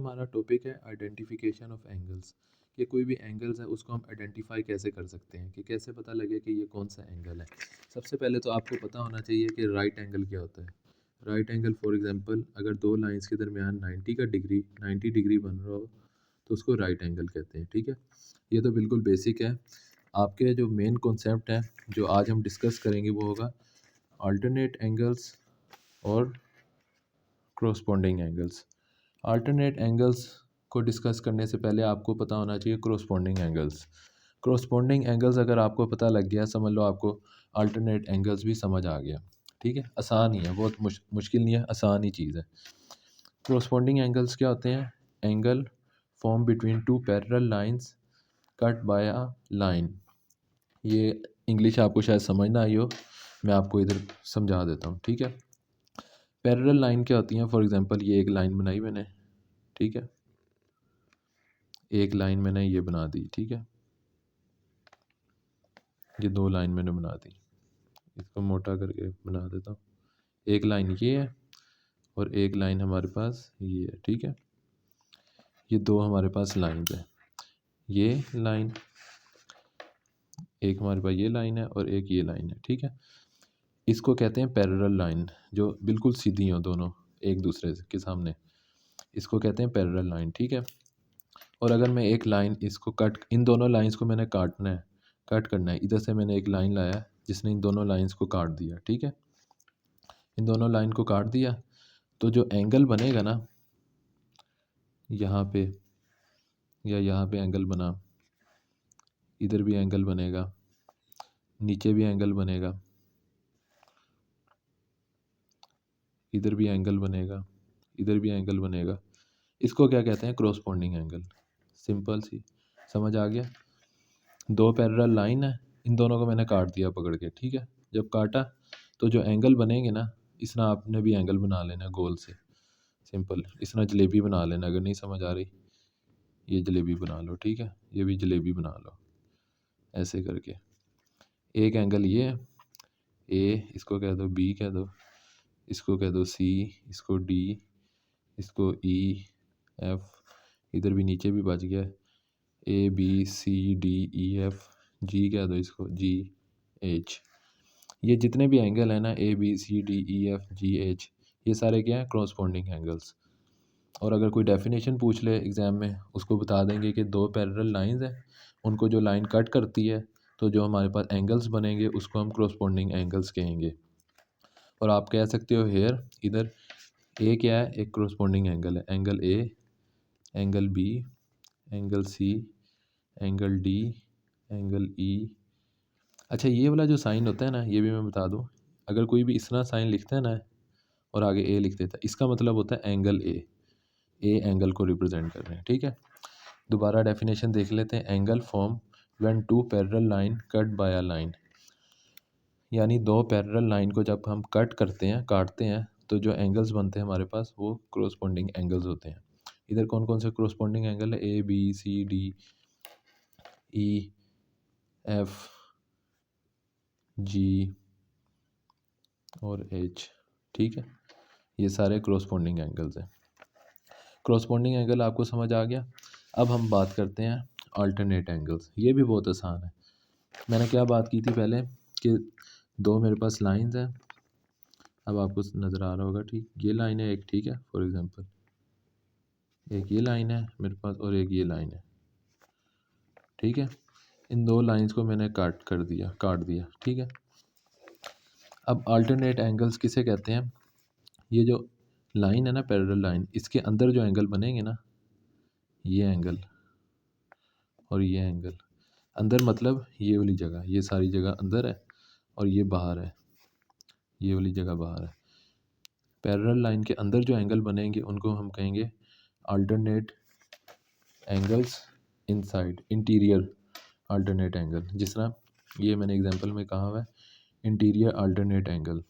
हमारा टॉपिक है identification of angles. कि कोई भी एंगल्स है उसको हम आइडेंटिफाई कैसे कर सकते हैं, कि कैसे पता लगे कि ये कौन सा एंगल है। सबसे पहले तो आपको पता होना चाहिए कि राइट एंगल क्या होता है। राइट एंगल फॉर एग्जांपल अगर दो लाइंस के दरमियान 90 डिग्री बन रहा हो तो उसको राइट एंगल कहते हैं। ठीक है, ये तो बिल्कुल बेसिक है। आपके जो मेन कॉन्सेप्ट है जो आज हम डिस्कस करेंगे वो होगा अल्टरनेट एंगल्स और क्रॉसपॉन्डिंग एंगल्स। अल्टरनेट एंगल्स को डिस्कस करने से पहले आपको पता होना चाहिए क्रॉसपॉन्डिंग एंगल्स। क्रॉसपॉन्डिंग एंगल्स अगर आपको पता लग गया समझ लो आपको अल्टरनेट एंगल्स भी समझ आ गया। ठीक है, आसान ही है, बहुत मुश्किल नहीं है, आसान ही चीज़ है। क्रॉसपॉन्डिंग एंगल्स क्या होते हैं? Angle form between two parallel lines cut by a line. ये इंग्लिश आपको शायद समझ ना आई हो, मैं आपको इधर समझा देता हूँ। ठीक है, पैरेलल लाइन क्या होती हैं? फॉर एग्जांपल ये एक लाइन बनाई मैंने, ठीक है, एक लाइन मैंने ये बना दी। ठीक है, ये दो लाइन मैंने बना दी, इसको मोटा करके बना देता हूँ। एक लाइन ये है और एक लाइन हमारे पास ये है। ठीक है, ये दो हमारे पास लाइन है, ये लाइन, एक हमारे पास ये लाइन है और एक ये लाइन है। ठीक है, इसको कहते हैं पैरेलल लाइन, जो बिल्कुल सीधी हो दोनों एक दूसरे के सामने, इसको कहते हैं पैरेलल लाइन। ठीक है, और अगर मैं एक लाइन इसको कट, इन दोनों लाइंस को मैंने काटना है, कट करना है, इधर से मैंने एक लाइन लाया जिसने इन दोनों लाइंस को काट दिया। ठीक है, इन दोनों लाइन को काट दिया तो जो एंगल बनेगा ना यहाँ पे या यहाँ पे एंगल बना, इधर भी एंगल बनेगा, नीचे भी एंगल बनेगा, इधर भी एंगल बनेगा, इधर भी एंगल बनेगा, इसको क्या कहते हैं? Corresponding angle. सिंपल सी, समझ आ गया। दो पैरेलल लाइन है, इन दोनों को मैंने काट दिया पकड़ के। ठीक है, जब काटा तो जो एंगल बनेंगे ना, इस ना आपने भी एंगल बना लेना गोल से, सिंपल। इस ना जलेबी बना लेना, अगर नहीं समझ आ रही ये जलेबी बना लो। ठीक है, ये भी जलेबी बना लो, ऐसे करके। एक एंगल ये है ए, इसको कह दो बी, कह दो इसको, कह दो सी, इसको डी, इसको ई एफ, इधर भी नीचे भी बच गया, A B C D E F G, कह दो इसको जी एच। ये जितने भी एंगल है ना, A B C D E F G H, ये सारे क्या हैं? Corresponding angles. और अगर कोई डेफिनेशन पूछ ले एग्ज़ाम में, उसको बता देंगे कि दो पैरेलल लाइंस हैं, उनको जो लाइन कट करती है तो जो हमारे पास एंगल्स बनेंगे उसको हम क्रॉसपॉन्डिंग एंगल्स कहेंगे। और आप कह सकते हो हेयर, इधर ए क्या है? एक क्रॉसपॉन्डिंग एंगल है, angle A, angle B, angle C, angle D, angle E. अच्छा, ये वाला जो साइन होता है ना, ये भी मैं बता दूं, अगर कोई भी इस तरह साइन लिखता है ना और आगे ए लिख देता है, इसका मतलब होता है एंगल ए एंगल को रिप्रेजेंट कर रहे हैं। ठीक है, दोबारा डेफिनेशन देख लेते हैं। Angle form when two parallel line cut by a line, यानी दो पैरेलल लाइन को जब हम कट करते हैं, काटते हैं, तो जो एंगल्स बनते हैं हमारे पास वो क्रॉसपॉन्डिंग एंगल्स होते हैं। इधर कौन कौन से क्रॉसपॉन्डिंग एंगल है? A B C D E F G और एच। ठीक है, ये सारे क्रॉसपॉन्डिंग एंगल्स हैं। क्रॉसपॉन्डिंग एंगल आपको समझ आ गया। अब हम बात करते हैं अल्टरनेट एंगल्स। ये भी बहुत आसान है। मैंने क्या बात की थी पहले कि दो मेरे पास लाइंस हैं, अब आपको नज़र आ रहा होगा। ठीक, ये लाइन है एक, ठीक है, फॉर एग्जांपल एक ये लाइन है मेरे पास और एक ये लाइन है। ठीक है, इन दो लाइंस को मैंने काट दिया। ठीक है, अब अल्टरनेट एंगल्स किसे कहते हैं? ये जो लाइन है ना, पैरेलल लाइन, इसके अंदर जो एंगल बनेंगे ना, ये एंगल और ये एंगल, अंदर मतलब ये वाली जगह, ये सारी जगह अंदर है और ये बाहर है, ये वाली जगह बाहर है। पैरेलल लाइन के अंदर जो एंगल बनेंगे उनको हम कहेंगे alternate angles inside, interior alternate angle. जिस तरह ये मैंने एग्जांपल में कहा हुआ है इंटीरियर अल्टरनेट एंगल।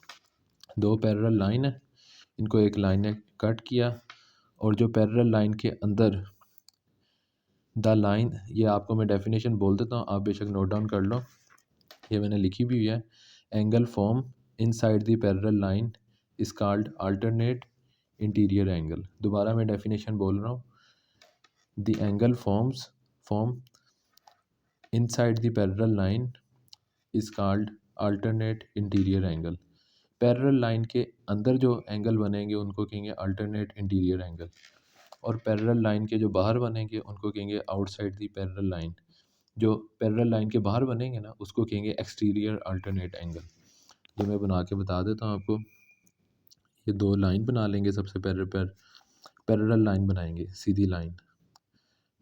दो पैरेलल लाइन है, इनको एक लाइन ने कट किया और जो पैरेलल लाइन के अंदर द लाइन, ये आपको मैं डेफिनेशन बोल देता हूँ, आप बेशक नोट डाउन कर लो, ये मैंने लिखी भी हुई है। Angle form inside the parallel line is called alternate interior angle. दोबारा मैं डेफिनेशन बोल रहा हूँ, the angle form inside the parallel line is called alternate interior angle. Parallel line के अंदर जो एंगल बनेंगे उनको कहेंगे अल्टरनेट इंटीरियर एंगल, और पैरेलल लाइन के जो बाहर बनेंगे उनको कहेंगे आउटसाइड दी पैरेलल लाइन। जो पैरेलल लाइन के बाहर बनेंगे ना उसको कहेंगे एक्सटीरियर अल्टरनेट एंगल। जो मैं बना के बता देता हूँ आपको। ये दो लाइन बना लेंगे, सबसे पहले पैरेलल लाइन बनाएंगे, सीधी लाइन।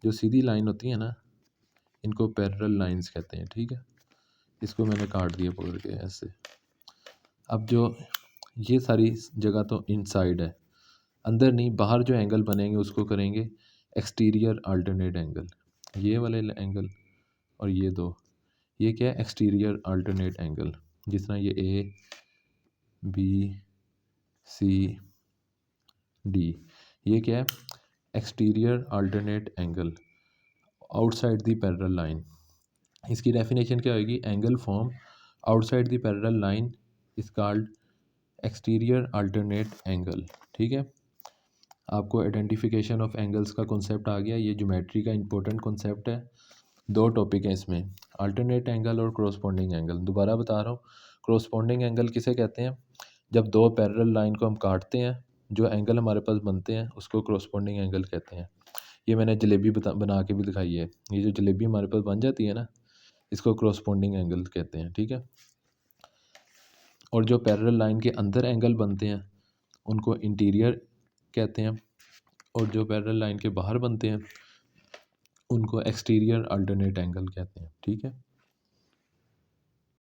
जो सीधी लाइन होती है ना इनको पैरेलल लाइंस कहते हैं, ठीक है। इसको मैंने काट दिया पकड़ के ऐसे। अब जो ये सारी जगह तो इनसाइड है, अंदर नहीं, बाहर जो एंगल बनेंगे उसको करेंगे एक्सटीरियर अल्टरनेट एंगल। ये वाले एंगल और ये दो, ये क्या है, एक्सटीरियर अल्टरनेट एंगल। जिस तरह ये ए बी सी डी, ये क्या है, exterior alternate angle outside the parallel line. इसकी डेफिनेशन क्या होगी, angle form outside the parallel line is called exterior alternate angle, ठीक है। आपको आइडेंटिफिकेशन ऑफ एंगल्स का कॉन्सेप्ट आ गया। ये ज्योमेट्री का इंपॉर्टेंट कॉन्सेप्ट है। दो टॉपिक हैं इसमें, अल्टरनेट एंगल और क्रॉसपोंडिंग एंगल। दोबारा बता रहा हूँ, क्रॉसपोंडिंग एंगल किसे कहते हैं, जब दो पैरेलल लाइन को हम काटते हैं जो एंगल हमारे पास बनते हैं उसको क्रॉसपोंडिंग एंगल कहते हैं। ये मैंने जलेबी बना के भी दिखाई है। ये जो जलेबी हमारे पास बन जाती है ना इसको क्रॉसपोंडिंग एंगल कहते हैं, ठीक है। और जो पैरेलल लाइन के अंदर एंगल बनते हैं उनको इंटीरियर कहते हैं, और जो पैरेलल लाइन के बाहर बनते हैं उनको एक्सटीरियर अल्टरनेट एंगल कहते हैं, ठीक है।